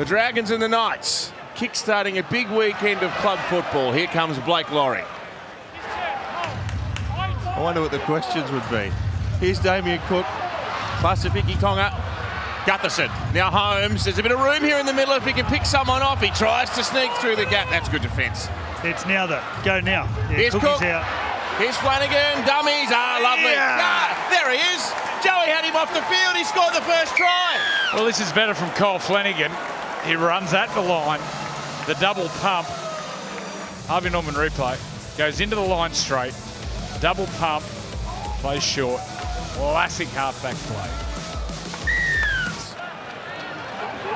The Dragons and the Knights kick-starting a big weekend of club football. Here comes Blake Laurie. I wonder what the questions would be. Here's Damien Cook. Pasifiki Tonga. Gutherson. Now Holmes. There's a bit of room here in the middle if he can pick someone off. He tries to sneak through the gap. That's good defence. It's now though. Go now. Yeah, Here's Cookie's Cook. out. Here's Flanagan. Dummies. Lovely. Yeah. There he is. Joey had him off the field. He scored the first try. Well, this is better from Cole Flanagan. He runs at the line. The double pump. Harvey Norman replay. Goes into the line straight. Double pump. Plays short. Classic halfback play.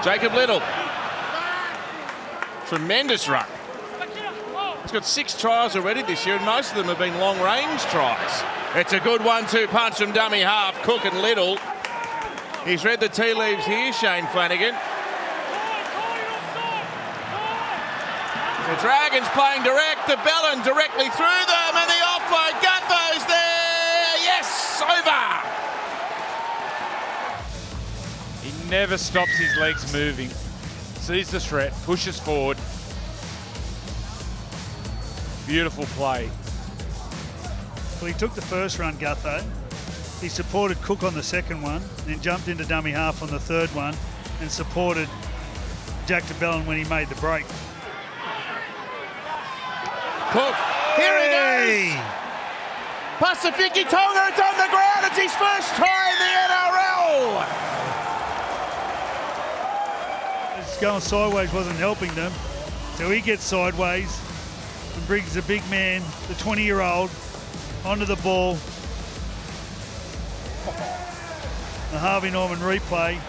Jacob Little. Tremendous run. He's got 6 tries already this year, and most of them have been long-range tries. It's a good 1-2 punch from dummy half, Cook and Little. He's read the tea leaves here, Shane Flanagan. The Dragons playing direct to Bellin, directly through them, and the offload. Gutho's there. Yes, over. He never stops his legs moving. Sees the threat, pushes forward. Beautiful play. Well, he took the first run, Gutho. He supported Cook on the second one, then jumped into dummy half on the third one and supported Jack de Bellin when he made the break. Cook, here he goes. Pasifiki Tonga, it's on the ground. It's his first try in the NRL. It's going sideways wasn't helping them. So he gets sideways and brings the big man, the 20-year-old, onto the ball. The Harvey Norman replay.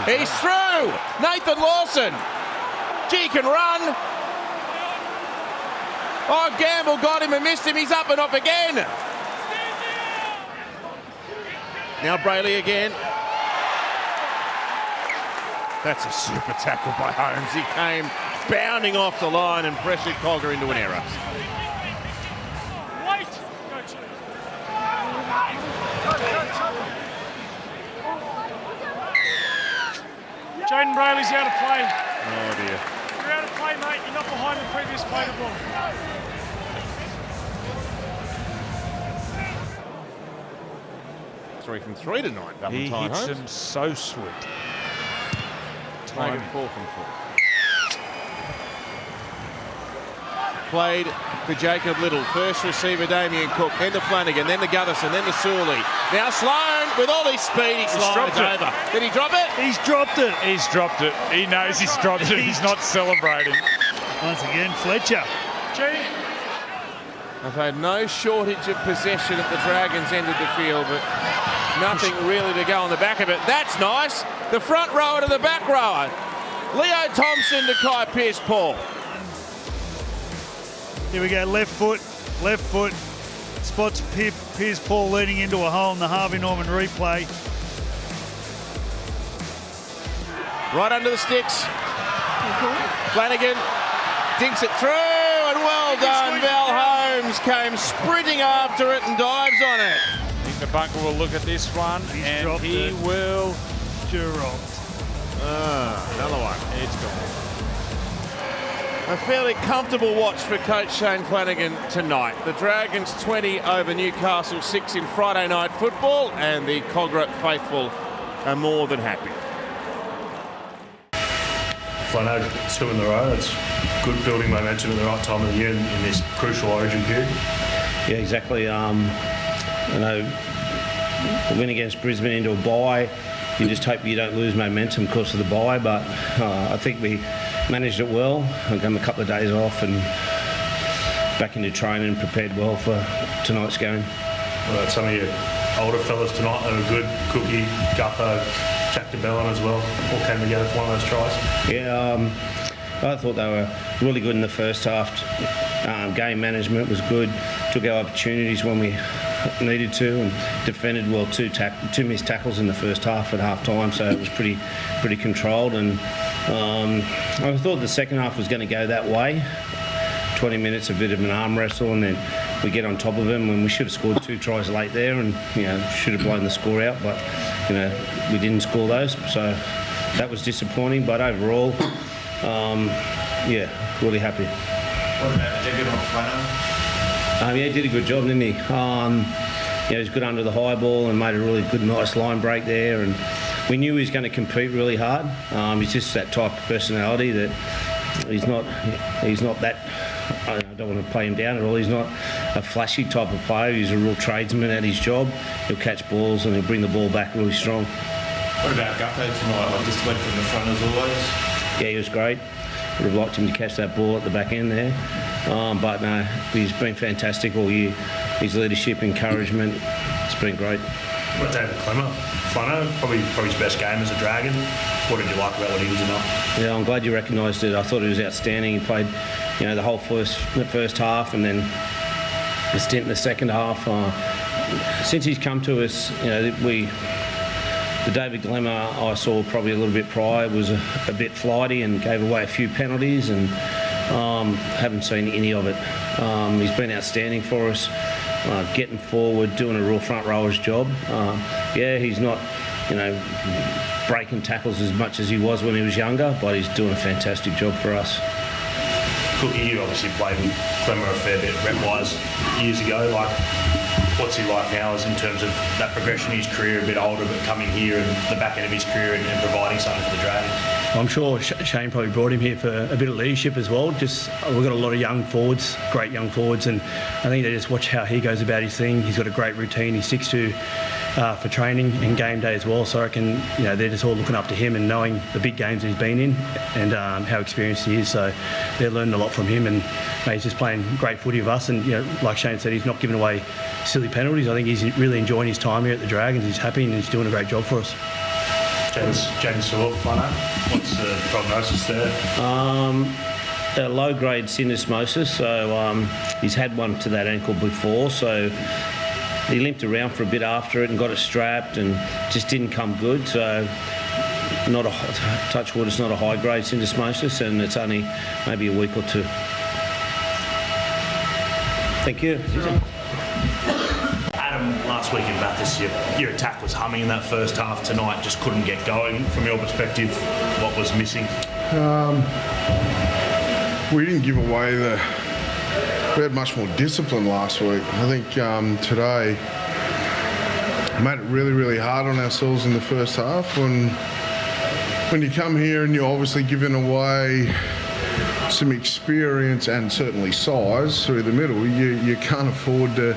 He's through. Nathan Lawson. He can run. Oh, Gamble got him and missed him. He's up and off again. Now Brayley again. That's a super tackle by Holmes. He came bounding off the line and pressured Cogger into an error. Jaden Brayley's out of play. Oh dear. You're out of play, mate. You're not behind the previous play the ball. 3 from 3 tonight. He Valentine hits Holmes. them so sweet. Make it 4 from 4. Played for Jacob Little. First receiver Damien Cook, then to Flanagan, then to Gutherson, then to Sewley. Now Sloan with all his speed, he slides over. Did he drop it? He's dropped it. He's dropped it. He knows he's dropped it. He's not celebrating. Once again, Fletcher. I've had no shortage of possession at the Dragons' end of the field, but nothing really to go on the back of it. That's nice. The front rower to the back rower. Leo Thompson to Kai Pearce-Paul. Here we go, left foot. Spots Pearce-Paul leading into a hole in the Harvey Norman replay. Right under the sticks. Flanagan dinks it through, and well done. Val Holmes came sprinting after it and dives on it. I think the bunker will look at this one, and he will. Another one. It's gone. A fairly comfortable watch for coach Shane Flanagan tonight. The Dragons 20 over Newcastle 6 in Friday night football, and the Cogra faithful are more than happy. Flano 2 in the row. That's good building momentum at the right time of the year in this crucial origin period. Yeah, exactly. I know the win against Brisbane into a bye, you just hope you don't lose momentum because of the bye, but I think we managed it well. I gave them a couple of days off and back into training and prepared well for tonight's game. Well, some of your older fellas tonight that were good. Cookie, Gutho, Jack de Bellin as well, all came together for one of those tries. Yeah, I thought they were really good in the first half. Game management was good, took our opportunities when we needed to, and defended well. Two missed tackles in the first half at half time, so it was pretty controlled. And I thought the second half was going to go that way. 20 minutes, a bit of an arm wrestle, and then we get on top of him, and we should have scored 2 tries late there, and should have blown the score out, but we didn't score those, so that was disappointing. But overall, really happy. What about David on Flano? He did a good job, didn't he? He was good under the high ball and made a really good, nice line break there. And we knew he was going to compete really hard. He's just that type of personality that he's not that. I don't want to play him down at all. He's not a flashy type of player. He's a real tradesman at his job. He'll catch balls and he'll bring the ball back really strong. What about Gutho tonight? Just went from the front as always. Yeah, he was great. Would have liked him to catch that ball at the back end there. But no, he's been fantastic all year. His leadership, encouragement, it's been great. What about David Clemmer? Flano, probably his best game as a Dragon. What did you like about what he did tonight? Yeah, I'm glad you recognised it. I thought he was outstanding. He played, the whole first half, and then a stint in the second half. Since he's come to us, the David Glemmer I saw probably a little bit prior was a bit flighty and gave away a few penalties, and haven't seen any of it. He's been outstanding for us, getting forward, doing a real front rower's job. He's not, breaking tackles as much as he was when he was younger, but he's doing a fantastic job for us. Cookie, you obviously played with Clemmer a fair bit rep-wise years ago. What's he like now as in terms of that progression in his career, a bit older, but coming here and the back end of his career and providing something for the Dragons? I'm sure Shane probably brought him here for a bit of leadership as well. Just we've got a lot of young forwards, great young forwards, and I think they just watch how he goes about his thing. He's got a great routine he sticks to for training and game day as well. So I reckon they're just all looking up to him and knowing the big games he's been in and how experienced he is. So they're learning a lot from him, and he's just playing great footy with us. And like Shane said, he's not giving away silly penalties. I think he's really enjoying his time here at the Dragons. He's happy and he's doing a great job for us. James Sewell, what's the prognosis there? A low-grade syndesmosis, so he's had one to that ankle before, so he limped around for a bit after it and got it strapped and just didn't come good. So not a touch wood, it's not a high-grade syndesmosis, and it's only maybe a week or 2. Thank you. Last week in Bathurst, your attack was humming in that first half. Tonight just couldn't get going. From your perspective, what was missing? We didn't give away we had much more discipline last week. I think today made it really, really hard on ourselves in the first half. When you come here and you're obviously giving away some experience and certainly size through the middle, you can't afford to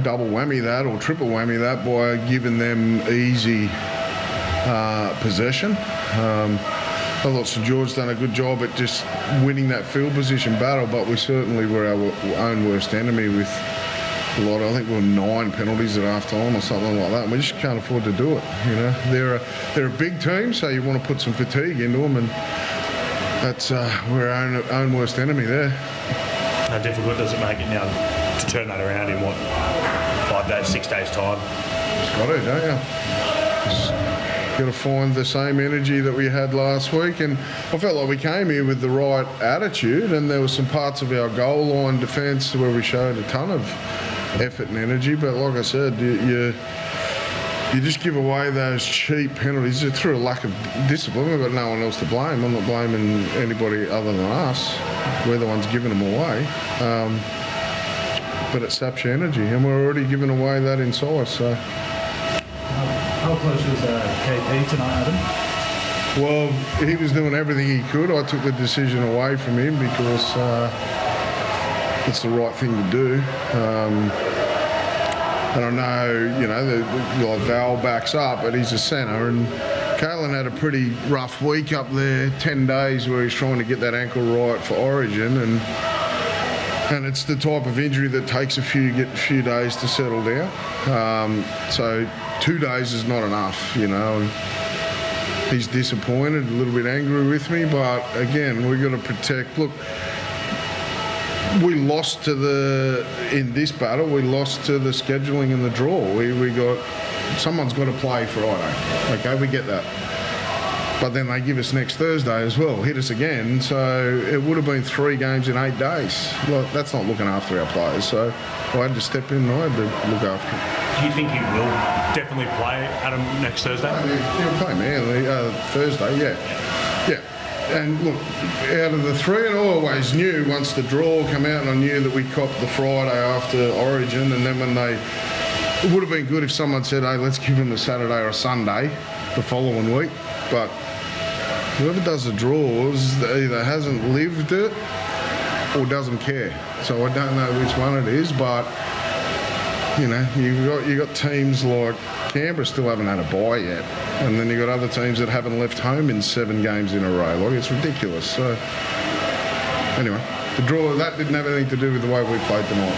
double whammy that or triple whammy that by giving them easy possession. I thought St George done a good job at just winning that field position battle, but we certainly were our own worst enemy with a lot. I think we were 9 penalties at half time or something like that, and we just can't afford to do it. They're a big team, so you want to put some fatigue into them, and that's we're our own worst enemy there. How difficult does it make it now to turn that around in 5 days, 6 days time? Just got to, don't you? Just got to find the same energy that we had last week, and I felt like we came here with the right attitude, and there were some parts of our goal line defence where we showed a ton of effort and energy, but like I said, you just give away those cheap penalties through a lack of discipline. We've got no one else to blame. I'm not blaming anybody other than us. We're the ones giving them away. But it saps your energy, and we're already giving away that in size. So. How close was KP tonight, Adam? Well, he was doing everything he could. I took the decision away from him because it's the right thing to do. And I know, Val backs up, but he's a centre, and Kalen had a pretty rough week up there, 10 days where he's trying to get that ankle right for Origin, and it's the type of injury that takes a few days to settle down. So 2 days is not enough, and he's disappointed, a little bit angry with me, but again, we've got to protect. Look, we lost in this battle, we lost to the scheduling and the draw. Someone's got to play Friday. Okay, we get that. But then they give us next Thursday as well, hit us again. So it would have been 3 games in 8 days. Well, that's not looking after our players. So I had to step in and I had to look after them. Do you think he will definitely play Adam next Thursday? He'll play Manly Thursday, yeah. And look, out of the 3, and I always knew once the draw came out, and I knew that we copped the Friday after Origin, and then when it would have been good if someone said, hey, let's give him a Saturday or a Sunday the following week. But whoever does the draws either hasn't lived it or doesn't care. So I don't know which one it is, but you know, you got teams like Canberra still haven't had a bye yet, and then you got other teams that haven't left home in 7 games in a row. Like, it's ridiculous. So anyway, the draw that didn't have anything to do with the way we played tonight.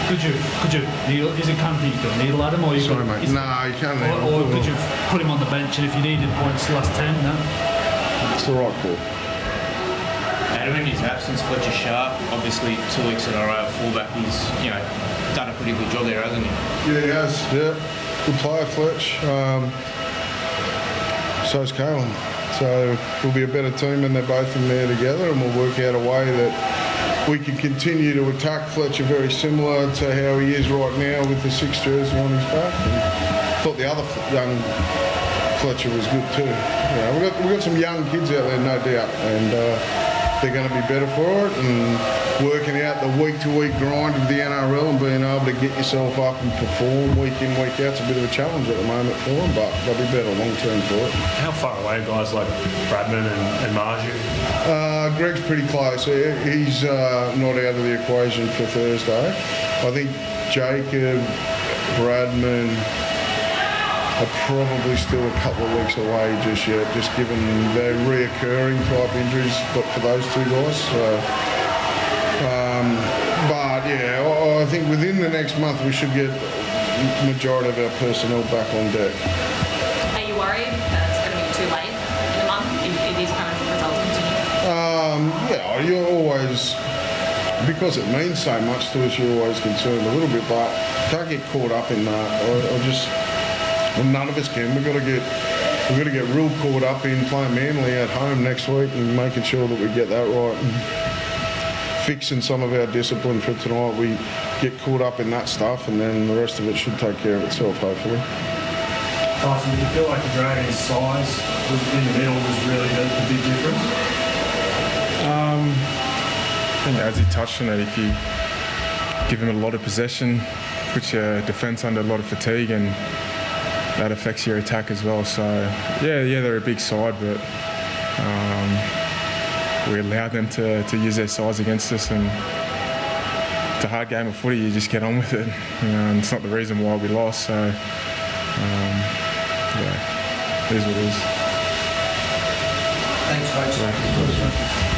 Could you kneel? Is it comfy you could kneel at him, or you Sorry, could, mate. No, you can't kneel. Or could you put him on the bench, and if you needed points last 10, no? It's the right call. Adam, in his absence, Fletcher Sharp, obviously 2 weeks in a row at fullback, he's done a pretty good job there, hasn't he? Yeah, he has. Yeah, good player, Fletch. So's Kalen. So we'll be a better team when they're both in there together, and we'll work out a way that we can continue to attack Fletcher very similar to how he is right now with the 6 jersey on his back. And I thought the other young Fletcher was good too. We've got some young kids out there, no doubt, and they're going to be better for it. And working out the week-to-week grind of the NRL and being able to get yourself up and perform week in, week out, it's a bit of a challenge at the moment for them, but they'll be better long-term for it. How far away guys like Bradman and Marju? Greg's pretty close. He's not out of the equation for Thursday. I think Jacob, Bradman are probably still a couple of weeks away just yet, just given their reoccurring type injuries for those 2 guys. So, but yeah, I think within the next month we should get majority of our personnel back on deck. Are you worried that it's going to be too late in a month if these kind of results continue? Yeah, you're always, because it means so much to us, you're always concerned a little bit, but don't get caught up in that. Well, none of us can. We've got to get real caught up in playing Manly at home next week and making sure that we get that right and fixing some of our discipline for tonight. We get caught up in that stuff, and then the rest of it should take care of itself, hopefully. Carson, did you feel like the Dragons' size was in the middle was really the big difference? I think as he touched on it, if you give him a lot of possession, puts your defence under a lot of fatigue, and that affects your attack as well. So yeah, they're a big side, but we allowed them to use their size against us, and it's a hard game of footy. You just get on with it, and it's not the reason why we lost. So yeah, it is what it is. Thanks, folks.